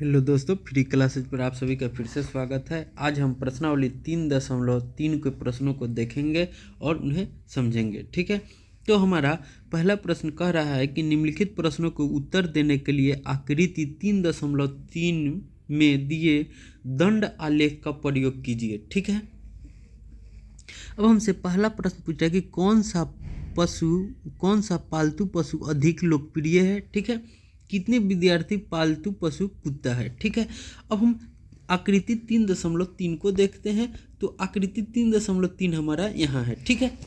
Hello दोस्तों, free classes पर आप सभी का फिर से स्वागत है। आज हम प्रश्नावली 3.3 के प्रश्नों को देखेंगे और उन्हें समझेंगे। ठीक है, तो हमारा पहला प्रश्न कह रहा है कि निम्नलिखित प्रश्नों को उत्तर देने के लिए आकृति 3.3 में दिए दंड आलेख का प्रयोग कीजिए। ठीक है, अब हमसे पहला प्रश्न पूछा कि कौन सा पालतू पशु अधिक लोकप्रिय है। ठीक है, कितने विद्यार्थी पालतू पशु कुत्ता है। ठीक है, अब हम आकृति 3.3 को देखते हैं। तो आकृति 3.3 हमारा यहाँ है। ठीक है,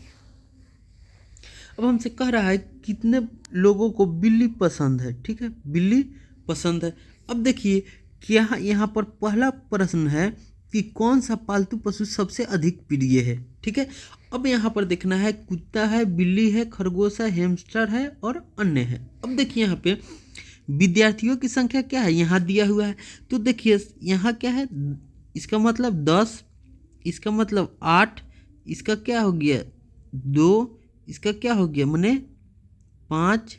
अब हमसे कह रहा है कितने लोगों को बिल्ली पसंद है। ठीक है, बिल्ली पसंद है। अब देखिए क्या यहाँ पर पहला प्रश्न है कि कौन सा पालतू पशु सबसे अधिक प्रिय है। ठीक है, अब यहाँ पर देखना है कुत्ता है, बिल्ली है, खरगोश है, हैमस्टर है और अन्य है। अब देखिए यहाँ पे विद्यार्थियों की संख्या क्या है, यहाँ दिया हुआ है। तो देखिए यहाँ क्या है, इसका मतलब 10, इसका मतलब 8, इसका क्या हो गया 2, इसका क्या हो गया माने 5।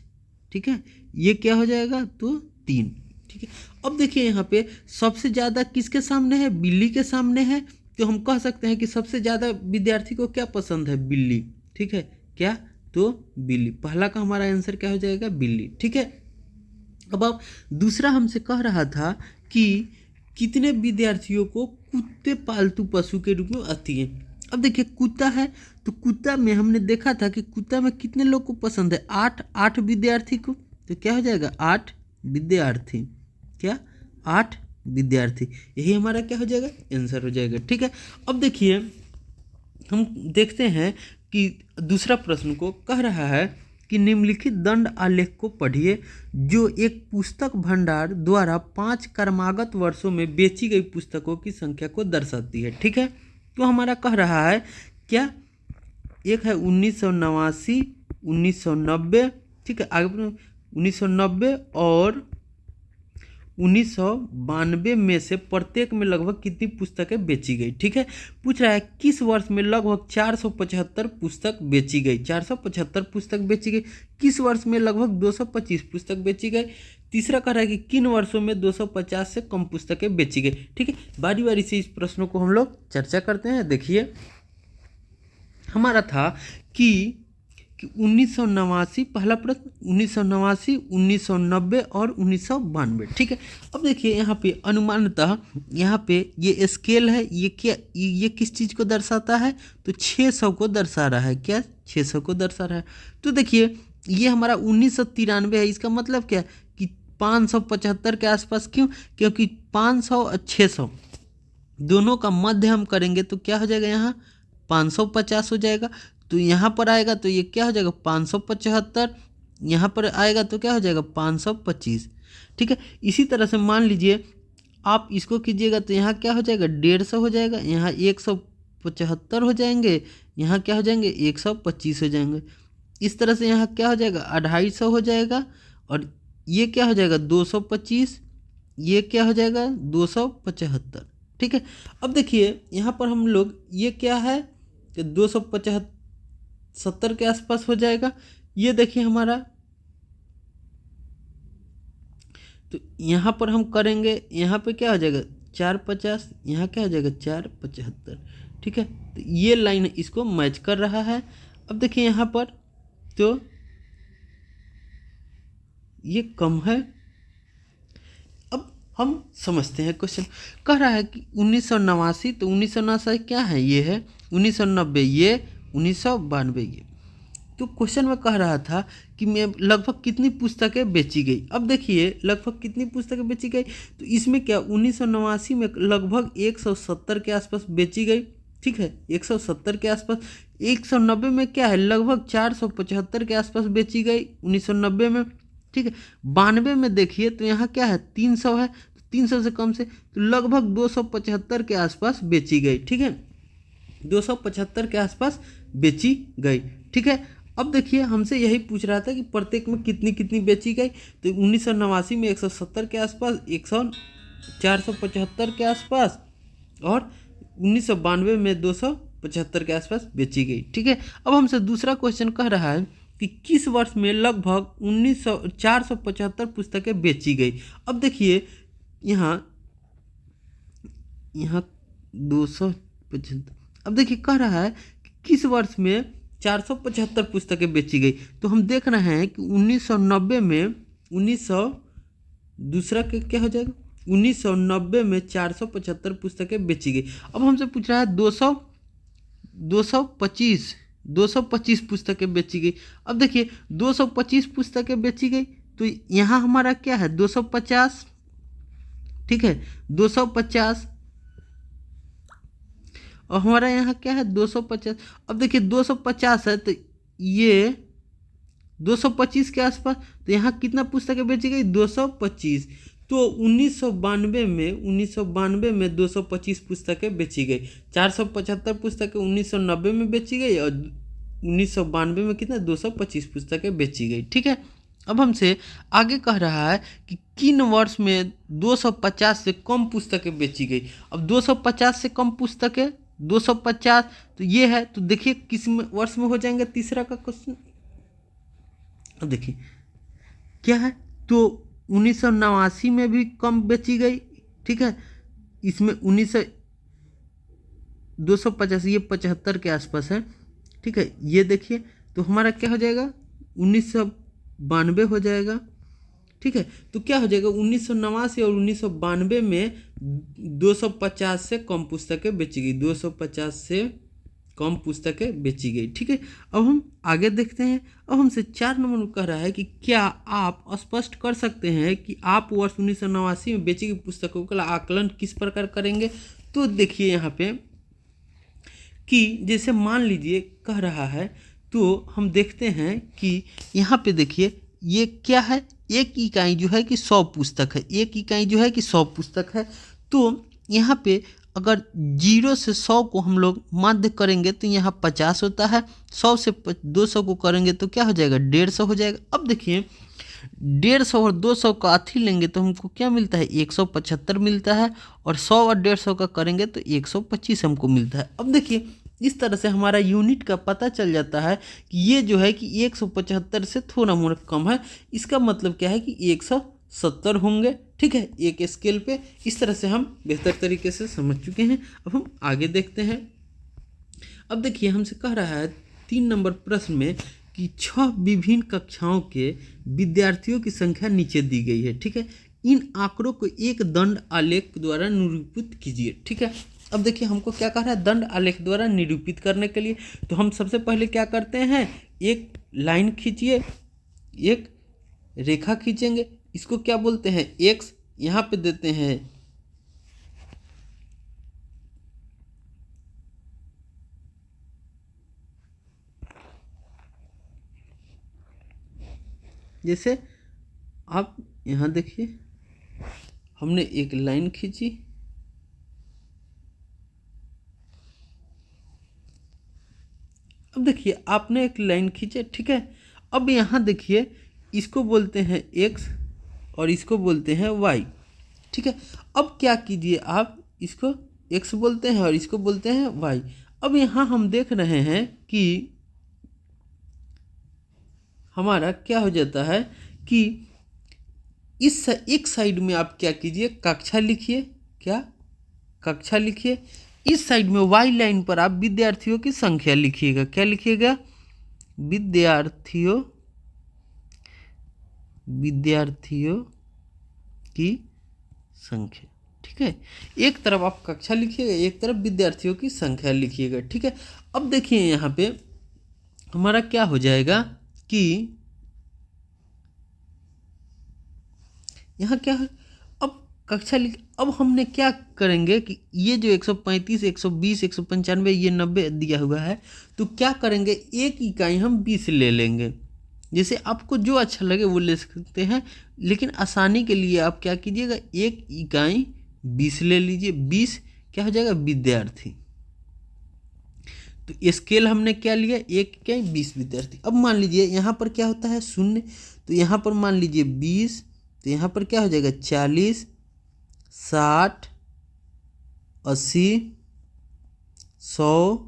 ठीक है, ये क्या हो जाएगा तो 3। ठीक है, अब देखिए यहाँ पे सबसे ज़्यादा किसके सामने है, बिल्ली के सामने है। तो हम कह सकते हैं कि सबसे ज़्यादा विद्यार्थी को क्या पसंद है, बिल्ली। ठीक है, क्या तो बिल्ली, पहला का हमारा आंसर क्या हो जाएगा, बिल्ली। ठीक है, अब आप दूसरा हमसे कह रहा था कि कितने विद्यार्थियों को कुत्ते पालतू पशु के रूप में आती है। अब देखिए कुत्ता है, तो कुत्ता में हमने देखा था कि कुत्ता में कितने लोग को पसंद है, 8 विद्यार्थी को। तो क्या हो जाएगा 8 विद्यार्थी, क्या 8 विद्यार्थी, यही हमारा क्या हो जाएगा आंसर हो जाएगा। ठीक है, अब देखिए हम देखते हैं कि दूसरा प्रश्न को कह रहा है कि निम्नलिखित दंड आलेख को पढ़िए जो एक पुस्तक भंडार द्वारा 5 क्रमागत वर्षों में बेची गई पुस्तकों की संख्या को दर्शाती है। ठीक है, तो हमारा कह रहा है क्या, एक है 1989, 1990। ठीक है, आगे 1990 और 1992 में से प्रत्येक में लगभग कितनी पुस्तकें बेची गई। ठीक है, पूछ रहा है किस वर्ष में लगभग 475 पुस्तक बेची गई। 475 पुस्तक बेची गई। किस वर्ष में लगभग 225 पुस्तक बेची गई। तीसरा कह रहा है कि किन वर्षों में 250 से कम पुस्तकें बेची गई। ठीक है, बारी बारी से इस प्रश्नों को हम लोग चर्चा करते हैं। देखिए हमारा था कि 1989, पहला प्रश्न 1989, 1990 और 1992। ठीक है, अब देखिए यहाँ पे अनुमानतः यहाँ पे ये स्केल है, ये क्या, ये किस चीज़ को दर्शाता है, तो 600 को दर्शा रहा है। क्या 600 को दर्शा रहा है। तो देखिए ये हमारा 1993 है, इसका मतलब क्या कि 575 के आसपास। क्यों, क्योंकि 500 और 600 दोनों का मध्य हम करेंगे तो क्या हो जाएगा, यहाँ 550 हो जाएगा। तो यहाँ पर आएगा तो ये क्या हो जाएगा 575, यहाँ पर आएगा तो क्या हो जाएगा 525। ठीक है, इसी तरह से मान लीजिए आप इसको कीजिएगा तो यहाँ क्या हो जाएगा 150 हो जाएगा, यहाँ 175 हो जाएंगे, यहाँ क्या हो जाएंगे 125 हो जाएंगे। इस तरह से यहाँ क्या हो जाएगा 250 हो जाएगा, और ये क्या हो जाएगा 225, ये क्या हो जाएगा 275। ठीक है, अब देखिए यहाँ पर हम लोग ये क्या है कि 275 के आसपास हो जाएगा। ये देखिए हमारा, तो यहाँ पर हम करेंगे, यहाँ पे क्या हो जाएगा 450, यहाँ क्या हो जाएगा 475। ठीक है, तो ये लाइन इसको मैच कर रहा है। अब देखिए यहाँ पर तो ये कम है। अब हम समझते हैं क्वेश्चन, कह रहा है कि 1989, तो 1989 क्या है, ये है 1990, ये 1992 ये। तो क्वेश्चन में कह रहा था कि मैं लगभग कितनी पुस्तकें बेची गई। अब देखिए लगभग कितनी पुस्तकें बेची गई, तो इसमें क्या 1989 में लगभग 170 के आसपास बेची गई। ठीक है, 170 के आसपास। 190 में क्या है, लगभग 475 के आसपास बेची गई 1990 में। ठीक है, 92 में देखिए तो यहाँ क्या है 300 है, 300 से कम से तो लगभग 275 के आसपास बेची गई। ठीक है, 275 के आसपास बेची गई। ठीक है, अब देखिए हमसे यही पूछ रहा था कि प्रत्येक में कितनी कितनी बेची गई। तो 1989 में 170 के आसपास, 475 के आसपास, और 1992 में 275 के आसपास बेची गई। ठीक है, अब हमसे दूसरा क्वेश्चन कह रहा है कि किस वर्ष में लगभग 475 पुस्तकें बेची गई। अब देखिए यहाँ यहाँ 275। अब देखिए कह रहा है कि किस वर्ष में 475 पुस्तकें बेची गई। तो हम देख रहे हैं कि 1990 में 1900 दूसरा के क्या हो जाएगा, 1990 में 475 पुस्तकें बेची गई। अब हमसे पूछ रहा है 225 पुस्तकें बेची गई। अब देखिए 225 पुस्तकें बेची गई तो यहाँ हमारा क्या है 250, ठीक है 250, और हमारा यहाँ क्या है 250। अब देखिए 250 है तो ये 225 के आसपास, तो यहाँ कितना पुस्तकें बेची गई 225। तो 1992 में 225 पुस्तकें बेची गई। 475 पुस्तकें 1990 में बेची गई और 1992 में कितना 225 पुस्तकें बेची गई, ठीक है। अब हमसे आगे कह रहा है कि किन वर्ष में 250 से कम पुस्तकें बेची गई। अब 250 से कम पुस्तकें 250 तो ये है, तो देखिए किस वर्ष में हो जाएंगे तीसरा का क्वेश्चन। अब देखिए क्या है, तो 1989 में भी कम बेची गई, ठीक है। इसमें 250 ये 75 के आसपास है, ठीक है। ये देखिए तो हमारा क्या हो जाएगा 1992 हो जाएगा, ठीक है। तो क्या हो जाएगा 1989 और 1992 में 250 से कम पुस्तकें बेची गई, 250 से कम पुस्तकें बेची गई, ठीक है। अब हम आगे देखते हैं। अब हमसे 4 नंबर में कह रहा है कि क्या आप स्पष्ट कर सकते हैं कि आप वर्ष 1989 में बेची गई पुस्तकों का आकलन किस प्रकार करेंगे। तो देखिए यहाँ पे कि जैसे मान लीजिए कह रहा है, तो हम देखते हैं कि यहाँ पे देखिए ये क्या है, एक इकाई जो है कि 100 पुस्तक है, एक इकाई जो है कि 100 पुस्तक है। तो यहाँ पे अगर 0 से 100 को हम लोग माध्य करेंगे तो यहाँ 50 होता है, 100 से 200 को करेंगे तो क्या हो जाएगा 150 हो जाएगा। अब देखिए 150 और 200 का अथी लेंगे तो हमको क्या मिलता है 175 मिलता है, और 100 और 150 का करेंगे तो 125 हमको मिलता है। अब देखिए इस तरह से हमारा यूनिट का पता चल जाता है कि ये जो है कि 175 से थोड़ा मोड़ा कम है, इसका मतलब क्या है कि 170 होंगे, ठीक है, एक स्केल पे। इस तरह से हम बेहतर तरीके से समझ चुके हैं। अब हम आगे देखते हैं। अब देखिए हमसे कह रहा है 3 नंबर प्रश्न में कि 6 विभिन्न कक्षाओं के विद्यार्थियों की संख्या नीचे दी गई है, ठीक है। इन आंकड़ों को एक दंड आलेख द्वारा निरूपित कीजिए, ठीक है। अब देखिए हमको क्या कह रहा है दंड आलेख द्वारा निरूपित करने के लिए, तो हम सबसे पहले क्या करते हैं, एक लाइन खींचिए, एक रेखा खींचेंगे, इसको क्या बोलते हैं एक्स, यहाँ पे देते हैं जैसे आप यहाँ देखिए हमने एक लाइन खींची, अब देखिए आपने एक लाइन खींचे, ठीक है। अब यहाँ देखिए इसको बोलते हैं एक्स और इसको बोलते हैं वाई, ठीक है। अब क्या कीजिए आप इसको एक्स बोलते हैं और इसको बोलते हैं वाई। अब यहाँ हम देख रहे हैं कि हमारा क्या हो जाता है कि इस एक साइड में आप क्या कीजिए कक्षा लिखिए, क्या कक्षा लिखिए। इस साइड में वाई लाइन पर आप विद्यार्थियों की संख्या लिखिएगा, क्या लिखिएगा विद्यार्थियों की संख्या, ठीक है। एक तरफ आप कक्षा लिखिएगा, एक तरफ विद्यार्थियों की संख्या लिखिएगा, ठीक है। अब देखिए यहाँ पे हमारा क्या हो जाएगा कि यहाँ क्या है, अब कक्षा लिख, अब हमने क्या करेंगे कि ये जो 135 120 195 ये 90 दिया हुआ है, तो क्या करेंगे एक इकाई हम 20 ले लेंगे। जैसे आपको जो अच्छा लगे वो ले सकते हैं, लेकिन आसानी के लिए आप क्या कीजिएगा एक इकाई 20 ले लीजिए। 20 क्या हो जाएगा विद्यार्थी, तो स्केल हमने क्या लिया एक इकाई 20 विद्यार्थी। अब मान लीजिए यहाँ पर क्या होता है 0, तो यहाँ पर मान लीजिए 20, तो यहाँ पर क्या हो जाएगा 40 60 80 100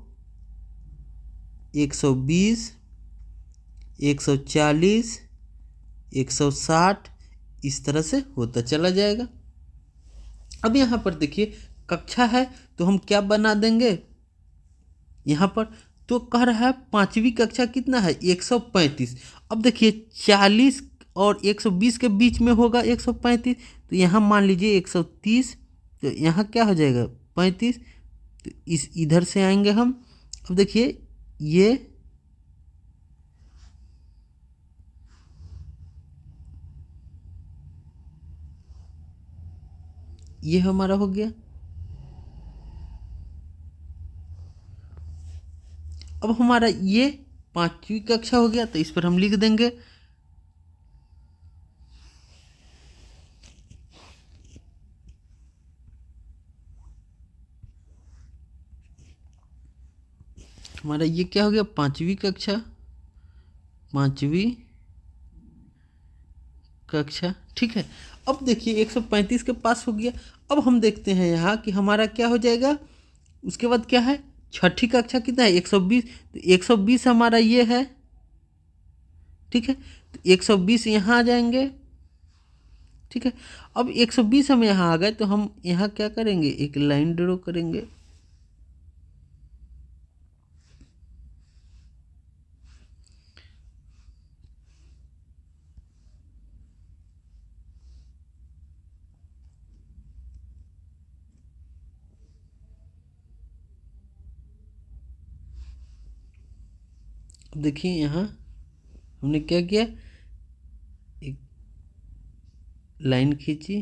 120 140 160 इस तरह से होता चला जाएगा। अब यहाँ पर देखिए कक्षा है तो हम क्या बना देंगे यहाँ पर, तो कह रहा है पांचवी कक्षा कितना है 135। अब देखिए 40 और 120 के बीच में होगा 135, तो यहाँ मान लीजिए 130, तो यहाँ क्या हो जाएगा 35, तो इस इधर से आएंगे हम। अब देखिए ये हमारा हो गया। अब हमारा ये पांचवी कक्षा हो गया, तो इस पर हम लिख देंगे हमारा ये क्या हो गया पांचवी कक्षा, पांचवी कक्षा, ठीक है। अब देखिए 135 के पास हो गया। अब हम देखते हैं यहाँ कि हमारा क्या हो जाएगा, उसके बाद क्या है छठी कक्षा कितना है 120, तो 120 हमारा ये है, ठीक है। तो 120 यहाँ आ जाएंगे, ठीक है। अब 120 हम यहाँ आ गए, तो हम यहाँ क्या करेंगे एक लाइन ड्रॉ करेंगे। अब देखिए यहाँ हमने क्या किया, एक लाइन खींची,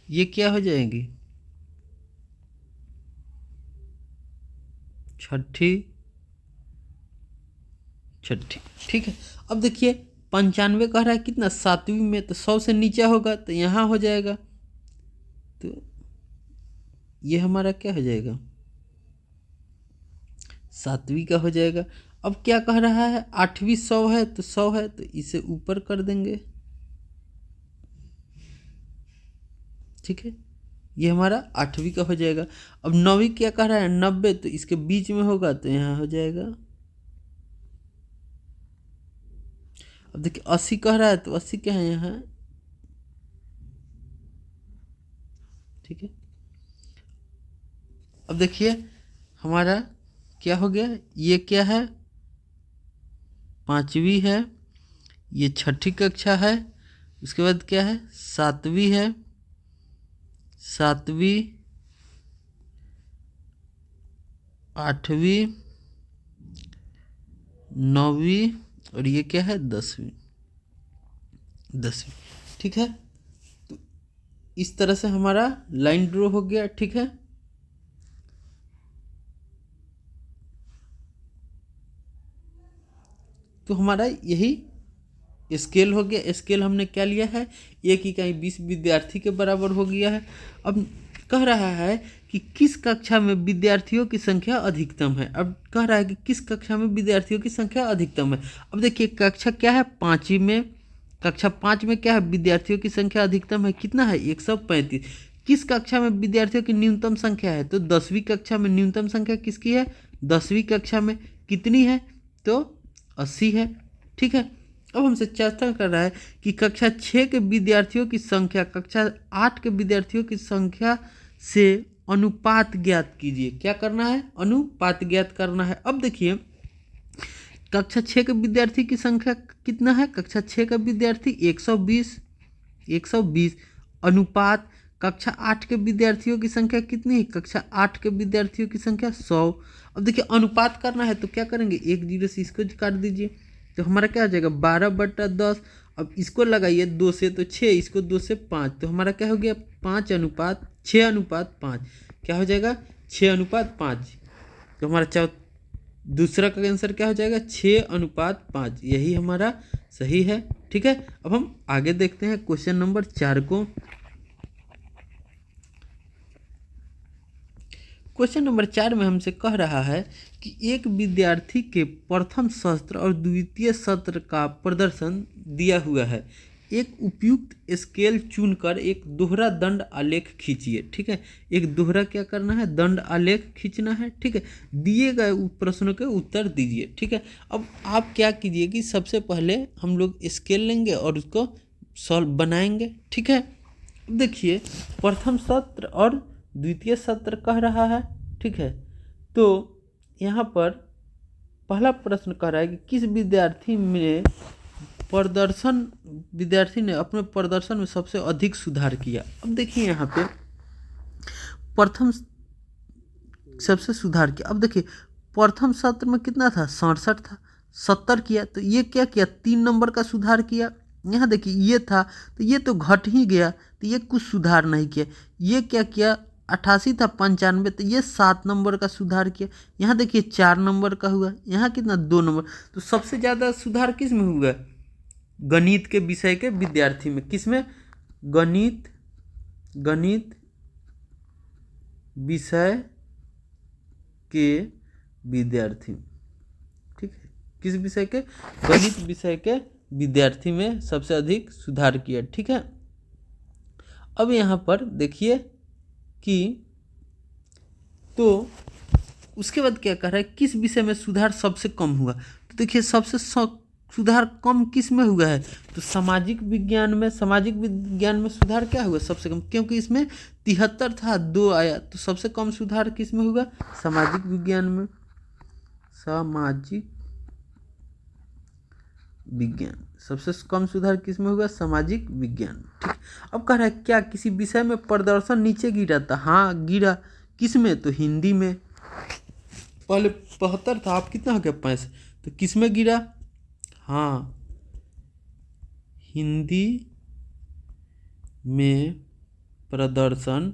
ये क्या हो जाएगी छठी, ठीक है। अब देखिए 95 कह रहा है कितना सातवीं में, तो 100 से नीचे होगा तो यहाँ हो जाएगा, तो ये हमारा क्या हो जाएगा सातवीं का हो जाएगा। अब क्या कह रहा है आठवीं 100 है, तो 100 है तो इसे ऊपर कर देंगे, ठीक है। ये हमारा आठवीं का हो जाएगा। अब नौवीं क्या कह रहा है 90, तो इसके बीच में होगा तो यहाँ हो जाएगा। अब देखिए 80 कह रहा है, तो 80 क्या है यहाँ, ठीक है। अब देखिए हमारा क्या हो गया, ये क्या है पांचवी है, ये छठी कक्षा है, उसके बाद क्या है सातवीं है, सातवीं, आठवीं, नौवीं, और ये क्या है 10वीं, ठीक है। तो इस तरह से हमारा लाइन ड्रॉ हो गया, ठीक है। तो हमारा यही स्केल हो गया। स्केल हमने क्या लिया है 1 इकाई 20 विद्यार्थी के बराबर हो गया है। अब कह रहा है कि किस कक्षा में विद्यार्थियों की संख्या अधिकतम है। अब कह रहा है कि किस कक्षा में विद्यार्थियों की संख्या अधिकतम है। अब देखिए कक्षा क्या है पाँचवीं में, कक्षा 5 में क्या है विद्यार्थियों की संख्या अधिकतम है कितना है 135। किस कक्षा में विद्यार्थियों की न्यूनतम संख्या है, तो 10वीं कक्षा में न्यूनतम संख्या किसकी है 10वीं कक्षा में कितनी है, तो 80 है, ठीक है। अब हमसे चर्चा कर रहा है कि कक्षा 6 के विद्यार्थियों की संख्या कक्षा 8 के विद्यार्थियों की संख्या से अनुपात ज्ञात कीजिए। क्या करना है अनुपात ज्ञात करना है। अब देखिए कक्षा 6 के विद्यार्थी की संख्या कितना है, कक्षा 6 का विद्यार्थी 120 अनुपात कक्षा 8 के विद्यार्थियों की संख्या कितनी है, कक्षा 8 के विद्यार्थियों की संख्या 100। अब देखिए अनुपात करना है तो क्या करेंगे 1 0 से इसको काट दीजिए, तो हमारा क्या हो जाएगा 12/10। अब इसको लगाइए 2 से तो 6, इसको 2 से 5, तो हमारा क्या हो गया 6:5 क्या हो जाएगा 6:5। तो हमारा दूसरा का आंसर क्या हो जाएगा 6:5, यही हमारा सही है, ठीक है। अब हम आगे देखते हैं क्वेश्चन नंबर 4 को। क्वेश्चन नंबर 4 में हमसे कह रहा है कि एक विद्यार्थी के प्रथम सत्र और द्वितीय सत्र का प्रदर्शन दिया हुआ है। एक उपयुक्त स्केल चुनकर एक दोहरा दंड आलेख खींचिए, ठीक है। एक दोहरा क्या करना है दंड आलेख खींचना है, ठीक है। दिए गए प्रश्नों के उत्तर दीजिए, ठीक है। अब आप क्या कीजिए कि सबसे पहले हम लोग स्केल लेंगे और उसको सॉल्व बनाएंगे। ठीक है, अब देखिए प्रथम सत्र और द्वितीय सत्र कह रहा है। ठीक है, तो यहाँ पर पहला प्रश्न कह रहा है कि किस विद्यार्थी ने अपने प्रदर्शन में सबसे अधिक सुधार किया। अब देखिए यहाँ पे प्रथम सबसे सुधार किया। अब देखिए प्रथम सत्र में कितना था, 67 था, 70 किया, तो ये क्या किया, 3 नंबर का सुधार किया। यहाँ देखिए ये था तो ये तो घट ही गया, तो ये कुछ सुधार नहीं किया। ये क्या किया, 88 था, 95, तो ये 7 नंबर का सुधार किया। यहाँ देखिए 4 नंबर का हुआ, यहाँ कितना 2 नंबर। तो सबसे ज़्यादा सुधार किस में हुआ, गणित के विषय के विद्यार्थी में। किस में, गणित विषय के विद्यार्थी। ठीक है, किस विषय के, गणित विषय के विद्यार्थी में सबसे अधिक सुधार किया। ठीक है, अब यहाँ पर देखिए कि तो उसके बाद क्या कह रहा है, किस विषय में सुधार सबसे कम हुआ। तो देखिए सबसे सुधार कम किस में हुआ है, तो सामाजिक विज्ञान में सुधार क्या हुआ सबसे कम, क्योंकि इसमें 73 था, 2 आया, तो सबसे कम सुधार किस में हुआ, सामाजिक विज्ञान में। सबसे कम सुधार किस में हुआ, सामाजिक विज्ञान। ठीक, अब कह रहा है क्या किसी विषय में प्रदर्शन नीचे गिरा था। हाँ गिरा, किस में, तो हिंदी में। पहले 72 था, अब कितना हो गया, 65, तो किस में गिरा, हाँ हिंदी में प्रदर्शन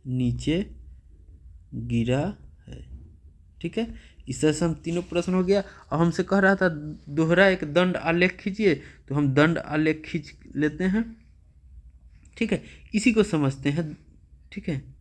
नीचे गिरा है। ठीक है, इस तरह से हम तीनों प्रश्न हो गया। अब हमसे कह रहा था दोहरा एक दंड आलेख खींचिए, तो हम दंड आलेख खींच लेते हैं। ठीक है, इसी को समझते हैं। ठीक है,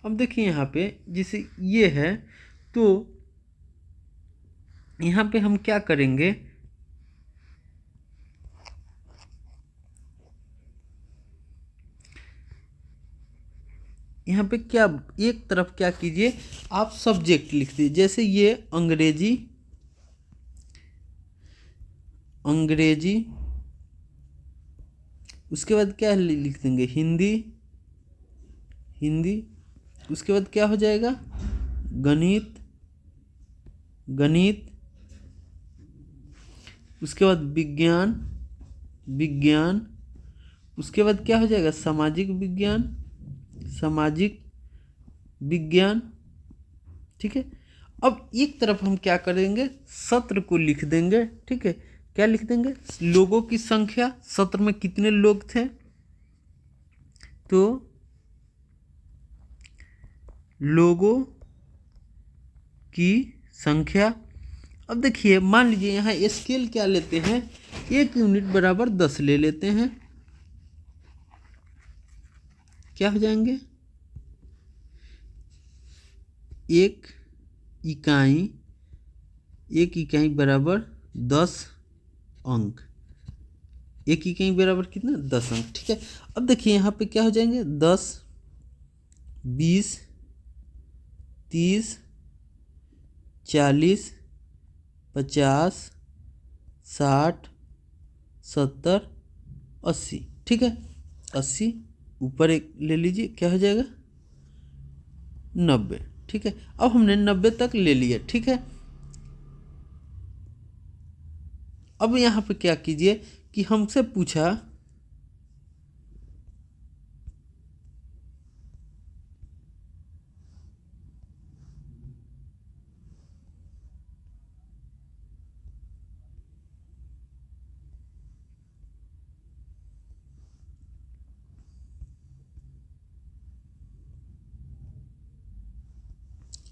अब देखिए यहाँ पे जैसे ये है, तो यहाँ पे हम क्या करेंगे, यहाँ पे क्या एक तरफ क्या कीजिए, आप सब्जेक्ट लिख दीजिए। जैसे ये अंग्रेजी, उसके बाद क्या लिख देंगे, हिंदी, उसके बाद क्या हो जाएगा, गणित, उसके बाद विज्ञान, उसके बाद क्या हो जाएगा, सामाजिक विज्ञान। ठीक है, अब एक तरफ हम क्या करेंगे, सत्र को लिख देंगे। ठीक है, क्या लिख देंगे, लोगों की संख्या, सत्र में कितने लोग थे, तो लोगों की संख्या। अब देखिए मान लीजिए यहाँ स्केल क्या लेते हैं, 1 यूनिट बराबर 10 ले लेते हैं। क्या हो जाएंगे, 1 इकाई बराबर 10 अंक। 1 इकाई बराबर कितना, 10 अंक। ठीक है, अब देखिए यहाँ पे क्या हो जाएंगे, 10, 20, 30, 40, 50, 60, 70, 80। ठीक है, 80 ऊपर एक ले लीजिए, क्या हो जाएगा, 90। ठीक है, अब हमने 90 तक ले लिया। ठीक है, अब यहाँ पे क्या कीजिए कि हमसे पूछा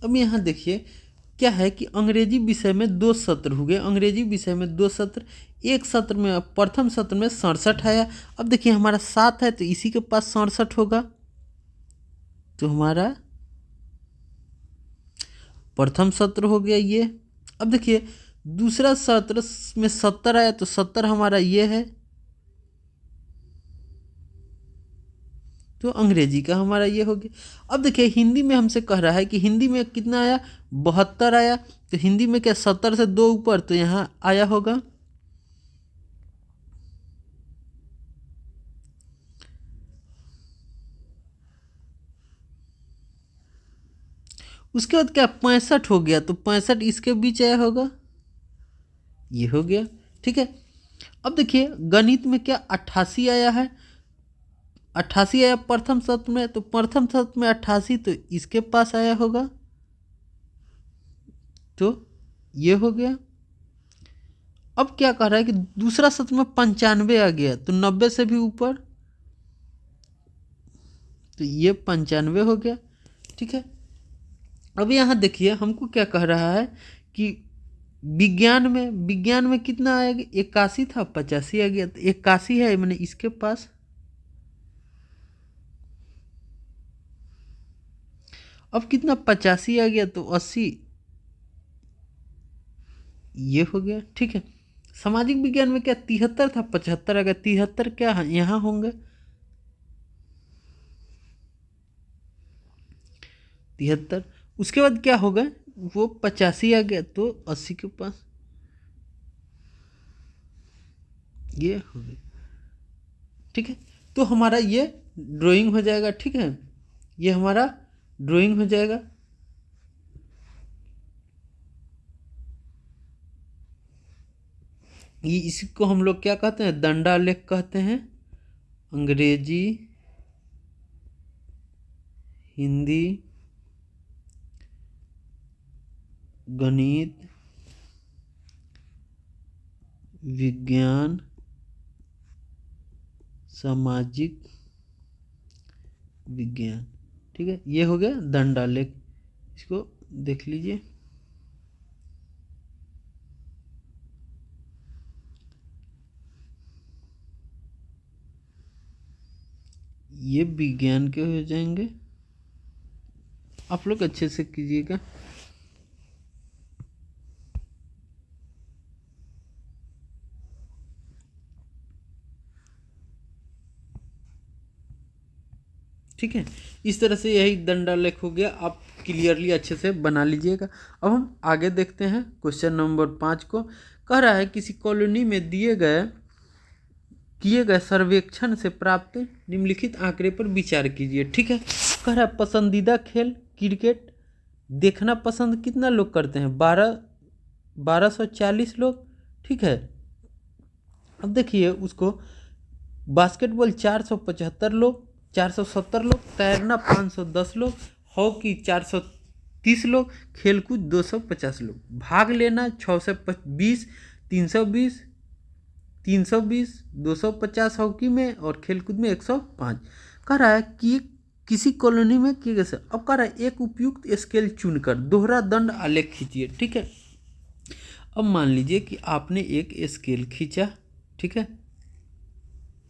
अब यहाँ देखिए क्या है कि अंग्रेजी विषय में 2 सत्र हो गए। अंग्रेजी विषय में 2 सत्र, एक सत्र में प्रथम सत्र में 67 आया। अब देखिए हमारा 7 है तो इसी के पास 67 होगा। तो हमारा प्रथम सत्र हो गया ये। अब देखिए दूसरा सत्र में 70 आया तो 70 हमारा ये है, तो अंग्रेजी का हमारा ये हो गया। अब देखिए हिंदी में हमसे कह रहा है कि हिंदी में कितना आया, 72 आया, तो हिंदी में क्या 70 से 2 ऊपर, तो यहाँ आया होगा। उसके बाद क्या 65 हो गया, तो 65 इसके बीच आया होगा, ये हो गया। ठीक है। अब देखिए गणित में क्या 88 आया है, 88 आया प्रथम सत्र में, तो प्रथम सत्र में 88 तो इसके पास आया होगा, तो ये हो गया। अब क्या कह रहा है कि दूसरा सत्र में 95 आ गया, तो 90 से भी ऊपर, तो ये 95 हो गया। ठीक है। अब यहाँ देखिए हमको क्या कह रहा है कि विज्ञान में कितना आएगा, 81 था, 85 आ गया, तो 81 है मैंने इसके पास। अब कितना 85 आ गया, तो 80, ये हो गया। ठीक है। सामाजिक विज्ञान में क्या 73 था, 75 आ गया, 73 क्या यहाँ होंगे, 73। उसके बाद क्या होगा, वो 85 आ गया, तो 80 के पास, ये हो गया। ठीक है। तो हमारा ये ड्राइंग हो जाएगा। ठीक है, ये हमारा ड्राइंग हो जाएगा। ये इसको हम लोग क्या कहते हैं, दंडालेख कहते हैं। अंग्रेजी, हिंदी, गणित, विज्ञान, सामाजिक विज्ञान। ठीक है, ये हो गया दंडालेख। इसको देख लीजिए। ये विज्ञान के हो जाएंगे, आप लोग अच्छे से कीजिएगा। ठीक है, इस तरह से यही दंडालेख हो गया, आप क्लियरली अच्छे से बना लीजिएगा। अब हम आगे देखते हैं क्वेश्चन नंबर 5 को। कह रहा है किसी कॉलोनी में किए गए सर्वेक्षण से प्राप्त निम्नलिखित आंकड़े पर विचार कीजिए। ठीक है। कह रहा है पसंदीदा खेल क्रिकेट देखना पसंद कितना लोग करते हैं, 1240 लोग। ठीक है। अब देखिए उसको बास्केटबॉल 475 लोग, 470 लोग, तैरना 510 लोग, हॉकी 430 लोग, खेलकूद 250 लोग, भाग लेना 6 से 20, 320, 320, 250 हॉकी में और खेलकूद में 105। कह रहा है कि किसी कॉलोनी में किए गए। अब कह रहा है एक उपयुक्त स्केल चुनकर दोहरा दंड आलेख खींचिए। ठीक है। अब मान लीजिए कि आपने एक स्केल खींचा। ठीक है,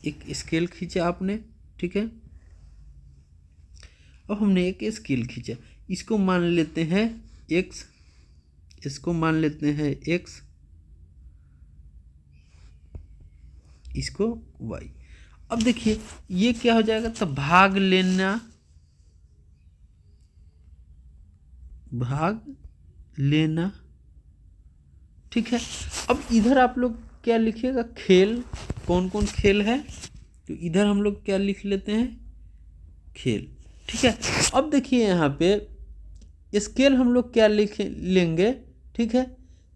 एक स्केल खींचा आपने। ठीक है। अब हमने एक स्केल खींचा, इसको मान लेते हैं x, इसको मान लेते हैं x, इसको y। अब देखिए ये क्या हो जाएगा, तो भाग लेना। ठीक है। अब इधर आप लोग क्या लिखिएगा, खेल, कौन कौन खेल है, तो इधर हम लोग क्या लिख लेते हैं, खेल। ठीक है। अब देखिए यहाँ पे स्केल हम लोग क्या लेंगे। ठीक है,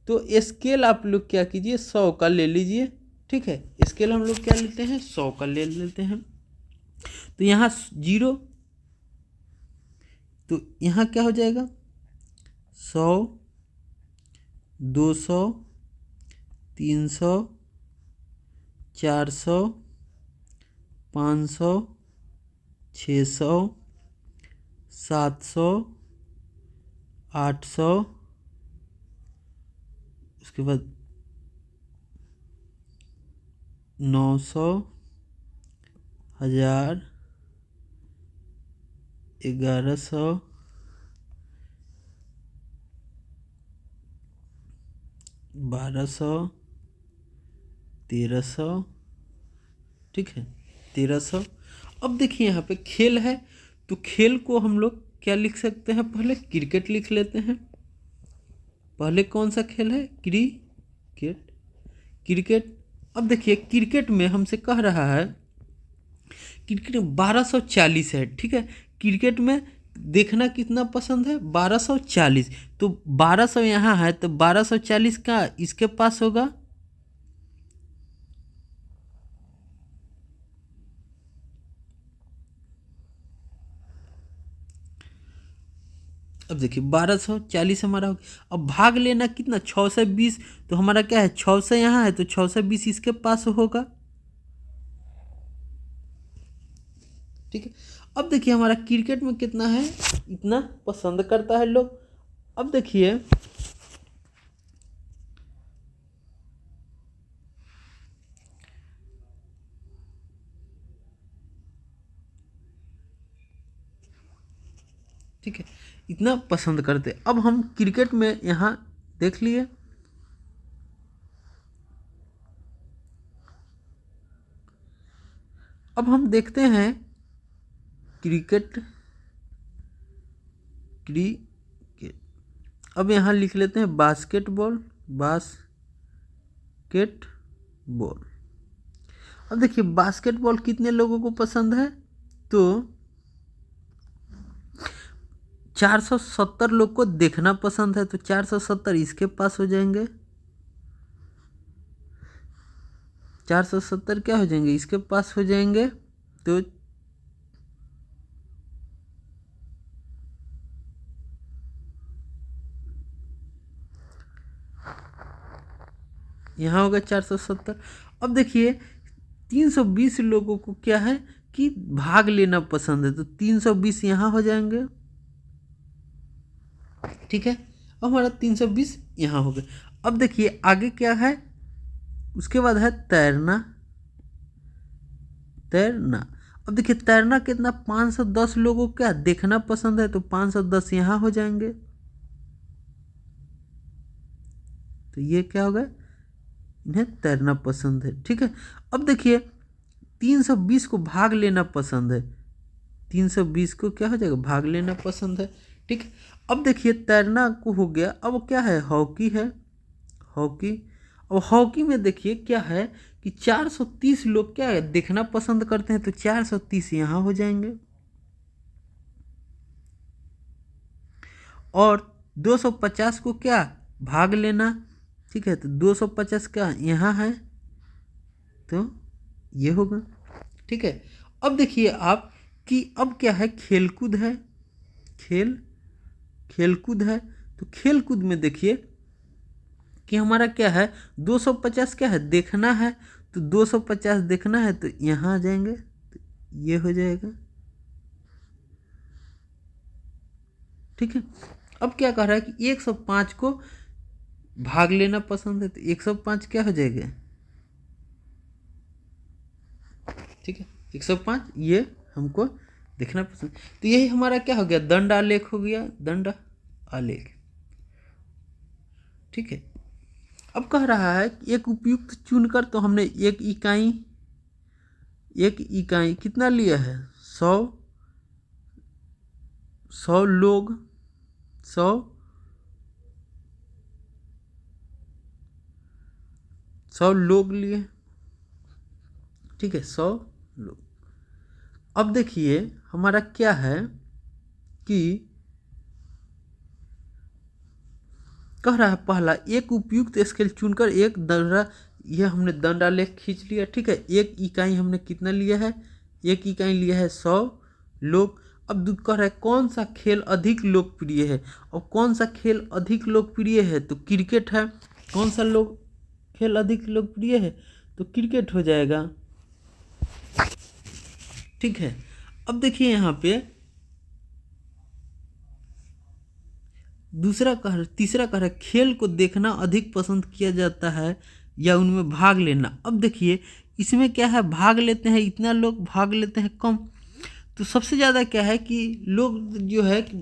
तो स्केल आप लोग क्या कीजिए, 100 का ले लीजिए। ठीक है, स्केल हम लोग क्या लेते हैं, 100 का ले लेते हैं। तो यहाँ 0, तो यहाँ क्या हो जाएगा, 100, 200, 300, 400, 500, 600, 700, 800, उसके बाद 900, 1000, 1100, 1200, 1300, ठीक है 1300। अब देखिए यहाँ पे खेल है, तो खेल को हम लोग क्या लिख सकते हैं, पहले क्रिकेट लिख लेते हैं। पहले कौन सा खेल है, क्रिकेट, क्रिकेट। अब देखिए क्रिकेट में हमसे कह रहा है, क्रिकेट में 1240 है, ठीक है। क्रिकेट में देखना कितना पसंद है, 1240। तो 1200 यहाँ है, तो 1240 का इसके पास होगा। अब देखिए 1240 हमारा हो गया। अब भाग लेना कितना, 620। तो हमारा क्या है, 600 यहाँ है, तो 620 इसके पास होगा, ठीक है। अब देखिए हमारा क्रिकेट में कितना है, इतना पसंद करता है लोग। अब देखिए ठीक है, इतना पसंद करते। अब हम क्रिकेट में यहाँ देख लिए, अब हम देखते हैं क्रिकेट, क्रिकेट। अब यहाँ लिख लेते हैं बास्केटबॉल, बास्केटबॉल। अब देखिए बास्केटबॉल कितने लोगों को पसंद है, तो 470 लोग को देखना पसंद है, तो 470 इसके पास हो जाएंगे, 470 क्या हो जाएंगे, इसके पास हो जाएंगे। तो यहाँ होगा 470। अब देखिए 320 लोगों को क्या है कि भाग लेना पसंद है, तो 320 यहाँ हो जाएंगे, ठीक है। अब हमारा 320 यहाँ हो गया। अब देखिए आगे क्या है, उसके बाद है तैरना, तैरना। अब देखिए तैरना कितना, 510 लोगों को क्या देखना पसंद है, तो 510 यहाँ हो जाएंगे। तो ये क्या होगा, इन्हें तैरना पसंद है, ठीक है। अब देखिए 320 को भाग लेना पसंद है, 320 को क्या हो जाएगा, भाग लेना पसंद है, ठीक है। अब देखिए तैरना को हो गया। अब क्या है, हॉकी है, हॉकी। और हॉकी में देखिए क्या है कि 430 लोग क्या है देखना पसंद करते हैं, तो 430 यहाँ हो जाएंगे। और 250 को क्या भाग लेना, ठीक है, तो 250 क्या यहाँ है, तो ये होगा, ठीक है। अब देखिए आप कि अब क्या है, खेलकूद है, खेलकूद है। तो खेलकूद में देखिए कि हमारा क्या है, 250 क्या है देखना है, तो 250 देखना है, तो यहाँ आ जाएंगे, तो ये हो जाएगा, ठीक है। अब क्या कह रहा है कि 105 को भाग लेना पसंद है, तो 105 क्या हो जाएगा, ठीक है 105 ये हमको देखना पसंद। तो यही हमारा क्या हो गया, दंड आलेख हो गया, दंड आलेख, ठीक है। अब कह रहा है कि एक उपयुक्त चुनकर, तो हमने एक इकाई कितना लिया है, 100 लोग, 100 लोग लिए, ठीक है 100 लोग। अब देखिए हमारा क्या है कि कह रहा है पहला, एक उपयुक्त स्केल चुनकर एक दंडा, ये हमने दंडालेख खींच लिया, ठीक है। एक इकाई हमने कितना लिया है, एक इकाई लिया है 100 लोग। अब कह रहा है कौन सा खेल अधिक लोकप्रिय है, और कौन सा खेल अधिक लोकप्रिय है, तो क्रिकेट है। कौन सा खेल अधिक लोकप्रिय है, तो क्रिकेट हो जाएगा, ठीक है। अब देखिए यहाँ पे तीसरा कह रहा है खेल को देखना अधिक पसंद किया जाता है या उनमें भाग लेना। अब देखिए इसमें क्या है, भाग लेते हैं इतना लोग, भाग लेते हैं कम। तो सबसे ज़्यादा क्या है कि लोग जो है कि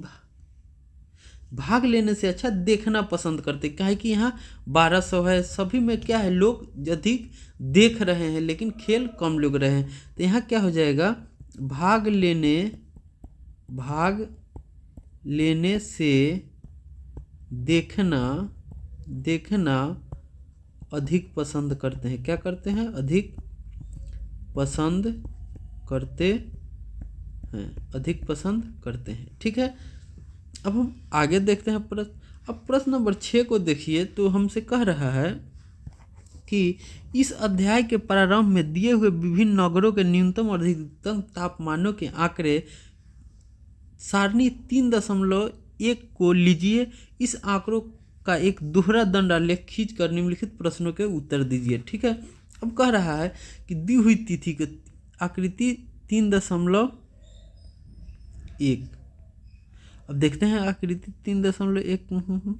भाग लेने से अच्छा देखना पसंद करते, क्या है कि यहाँ 1200 है, सभी में क्या है लोग अधिक देख रहे हैं लेकिन खेल कम लोग रहे हैं। तो यहाँ क्या हो जाएगा, भाग लेने से देखना अधिक पसंद करते हैं। क्या करते हैं, अधिक पसंद करते हैं, अधिक पसंद करते हैं। ठीक है, अब हम आगे देखते हैं प्रश्न। अब प्रश्न नंबर 6 को देखिए, तो हमसे कह रहा है कि इस अध्याय के प्रारंभ में दिए हुए विभिन्न नगरों के न्यूनतम और अधिकतम तापमानों के आंकड़े सारणी 3.1 को लीजिए। इस आंकड़ों का एक दोहरा दंड आलेख खींचकर निम्नलिखित प्रश्नों के उत्तर दीजिए। ठीक है, अब कह रहा है कि दी हुई तिथि की आकृति 3.1। अब देखते हैं आकृति 3.1।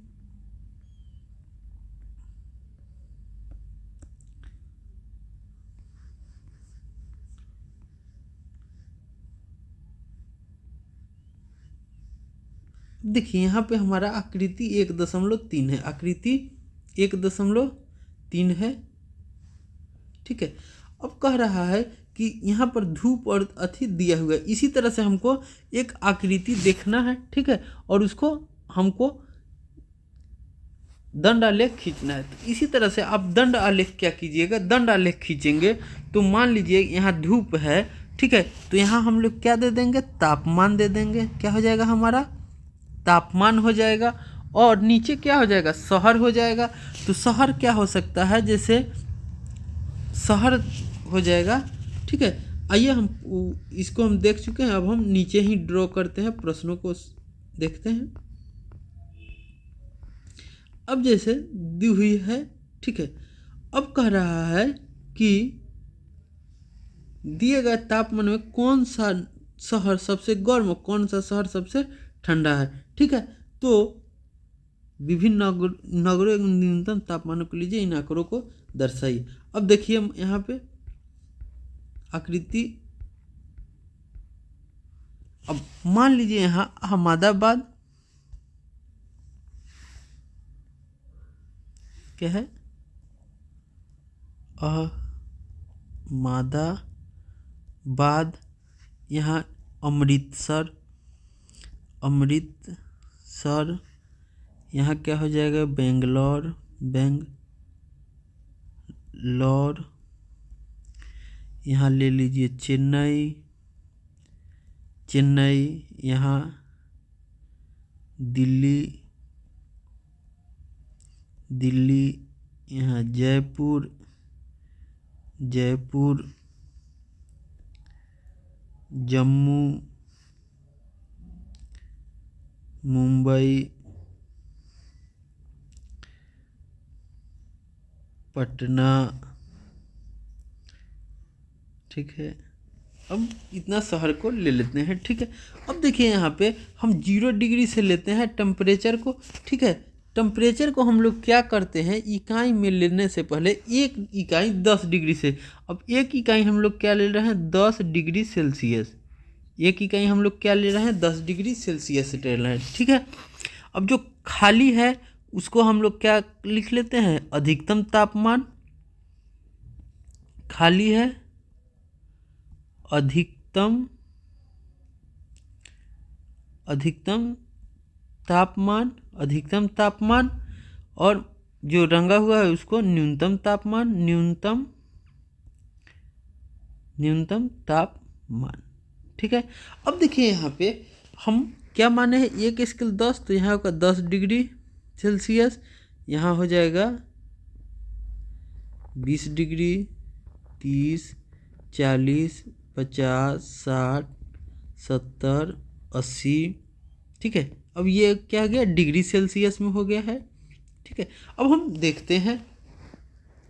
देखिए यहाँ पे हमारा आकृति 1.3 है, आकृति 1.3 है। ठीक है, अब कह रहा है कि यहाँ पर धूप और अति दिया हुआ है, इसी तरह से हमको एक आकृति देखना है। ठीक है, और उसको हमको दंड आलेख खींचना है। तो इसी तरह से आप दंड आलेख क्या कीजिएगा, दंड आलेख खींचेंगे तो मान लीजिए यहाँ धूप है। ठीक है, तो यहाँ हम लोग क्या दे देंगे, तापमान दे देंगे। क्या हो जाएगा, हमारा तापमान हो जाएगा। और नीचे क्या हो जाएगा, शहर हो जाएगा। तो शहर क्या हो सकता है, जैसे शहर हो जाएगा। ठीक है, आइए हम इसको हम देख चुके हैं, अब हम नीचे ही ड्रॉ करते हैं, प्रश्नों को देखते हैं। अब जैसे दी हुई है। ठीक है, अब कह रहा है कि दिए गए तापमान में कौन सा शहर सबसे गर्म, कौन सा शहर सबसे ठंडा है। ठीक है, तो विभिन्न नगरों एवं न्यूनतम तापमानों को लीजिए, इन आंकड़ों को दर्शाइए। अब देखिए हम यहाँ पे आकृति, अब मान लीजिए यहाँ अहमदाबाद क्या है, अहमदाबाद, यहाँ अमृतसर, यहाँ क्या हो जाएगा, बेंगलोर, यहाँ ले लीजिए चेन्नई, यहाँ दिल्ली, यहाँ जयपुर, जम्मू, मुंबई, पटना। ठीक है, अब इतना शहर को ले लेते हैं। ठीक है, अब देखिए यहाँ पे हम 0 डिग्री से लेते हैं टेम्परेचर को। ठीक है, टेम्परेचर को हम लोग क्या करते हैं, इकाई में लेने से पहले एक इकाई 10 डिग्री से, अब एक इकाई हम लोग क्या ले रहे हैं, 10 डिग्री सेल्सियस। एक इकाई हम लोग क्या ले रहे हैं, 10 डिग्री सेल्सियस से ले रहे हैं। ठीक है, अब जो खाली है उसको हम लोग क्या लिख लेते हैं, अधिकतम तापमान। खाली है, अधिकतम तापमान, और जो रंगा हुआ है उसको न्यूनतम तापमान, न्यूनतम तापमान। ठीक है, अब देखिए यहाँ पे हम क्या माने हैं, एक स्केल 10, तो यहाँ का 10 डिग्री सेल्सियस, यहाँ हो जाएगा 20 डिग्री, 30, 40, 50, 60, 70, 80। ठीक है, अब ये क्या हो गया, डिग्री सेल्सियस में हो गया है। ठीक है, अब हम देखते हैं,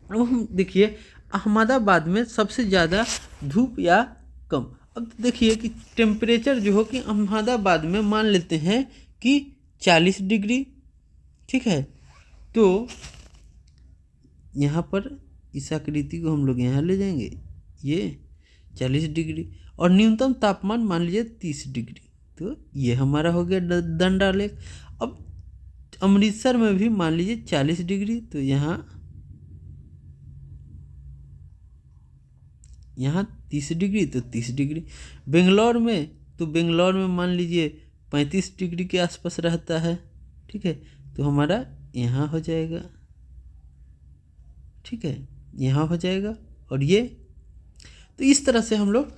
अब हम देखिए अहमदाबाद में सबसे ज़्यादा धूप या कम। अब देखिए कि टेम्परेचर जो हो कि अहमदाबाद में मान लेते हैं कि 40 डिग्री। ठीक है, तो यहाँ पर इस आकृति को हम लोग यहाँ ले जाएंगे, ये 40 डिग्री। और न्यूनतम तापमान मान लीजिए 30 डिग्री। तो ये हमारा हो गया डंडा लेक। अब अमृतसर में भी मान लीजिए 40 डिग्री, तो यहाँ 30 डिग्री, तो 30 डिग्री। बेंगलोर में, तो बेंगलोर में मान लीजिए 35 डिग्री के आसपास रहता है, ठीक है, तो हमारा यहाँ हो जाएगा, ठीक है, यहाँ हो जाएगा। और ये तो इस तरह से हम लोग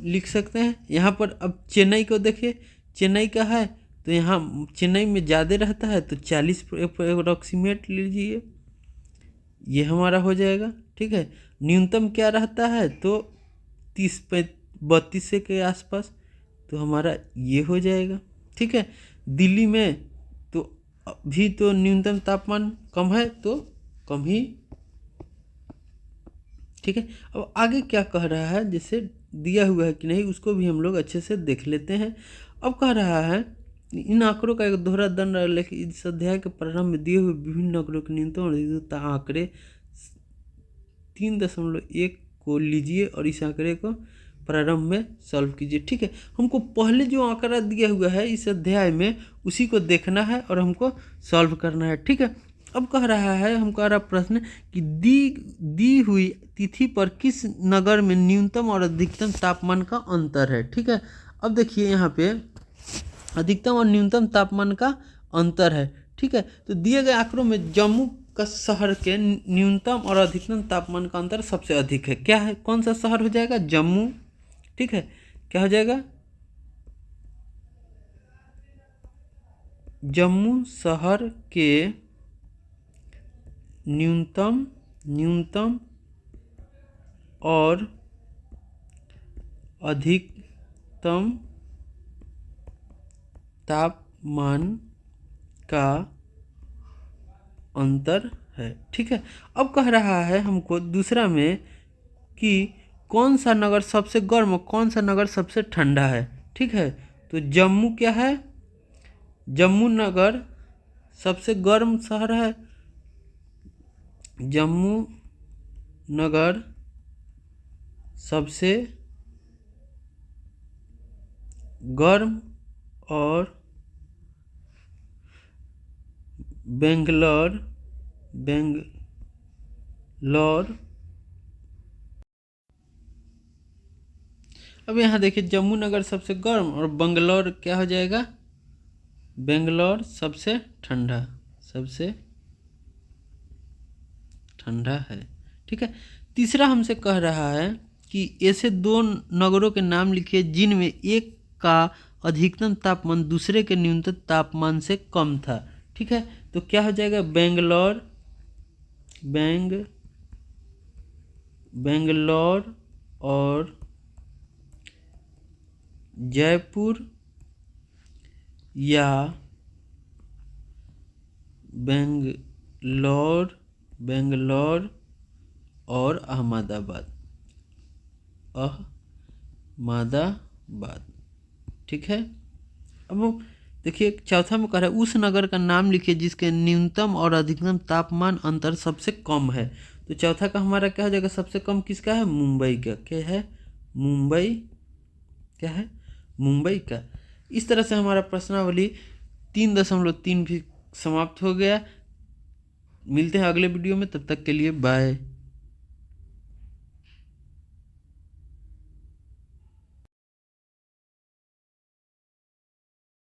लिख सकते हैं। यहाँ पर अब चेन्नई को देखिए, चेन्नई का है तो यहाँ चेन्नई में ज़्यादा रहता है, तो 40 अप्रोक्सीमेट लीजिए, ये हमारा हो जाएगा, ठीक है। न्यूनतम क्या रहता है, तो 32 के आसपास, तो हमारा ये हो जाएगा, ठीक है। दिल्ली में तो अभी तो न्यूनतम तापमान कम है, तो कम ही, ठीक है। अब आगे क्या कह रहा है, जैसे दिया हुआ है कि नहीं उसको भी हम लोग अच्छे से देख लेते हैं। अब कह रहा है इन आंकड़ों का एक दोहरा दंड लेकिन इस अध्याय के प्रारंभ में दिए हुए विभिन्न आंकड़ों के न्यूनतम और अधिकतम आंकड़े 3.1 को लीजिए और इस आंकड़े को प्रारंभ में सॉल्व कीजिए, ठीक है। हमको पहले जो आंकड़ा दिया हुआ है इस अध्याय में उसी को देखना है और हमको सॉल्व करना है, ठीक है। अब कह रहा है, हम कह रहा प्रश्न कि दी हुई तिथि पर किस नगर में न्यूनतम और अधिकतम तापमान का अंतर है, ठीक है। अब देखिए यहाँ पे अधिकतम और न्यूनतम तापमान का अंतर है, ठीक है। तो दिए गए आंकड़ों में जम्मू का शहर के न्यूनतम और अधिकतम तापमान का अंतर सबसे अधिक है। क्या है, कौन सा शहर हो जाएगा, जम्मू, ठीक है। क्या हो जाएगा, जम्मू शहर के न्यूनतम और अधिकतम तापमान का अंतर है, ठीक है। अब कह रहा है हमको दूसरा में कि कौन सा नगर सबसे गर्म और कौन सा नगर सबसे ठंडा है, ठीक है। तो जम्मू क्या है, जम्मू नगर सबसे गर्म शहर है, जम्मू नगर सबसे गर्म और बेंगलोर अब यहाँ देखिए जम्मू नगर सबसे गर्म और बेंगलोर क्या हो जाएगा, बेंगलोर सबसे ठंडा है, ठीक है। तीसरा हमसे कह रहा है कि ऐसे दो नगरों के नाम लिखिए जिनमें एक का अधिकतम तापमान दूसरे के न्यूनतम तापमान से कम था, ठीक है। तो क्या हो जाएगा, बेंगलोर और जयपुर या बेंगलोर और अहमदाबाद, ठीक है। अब देखिए चौथा में कह रहा है उस नगर का नाम लिखिए जिसके न्यूनतम और अधिकतम तापमान अंतर सबसे कम है। तो चौथा का हमारा क्या हो जाएगा, सबसे कम किसका है, मुंबई का। क्या है, मुंबई, क्या है, मुंबई का। इस तरह से हमारा प्रश्नावली 3.3 भी समाप्त हो गया। मिलते हैं अगले वीडियो में, तब तक के लिए बाय।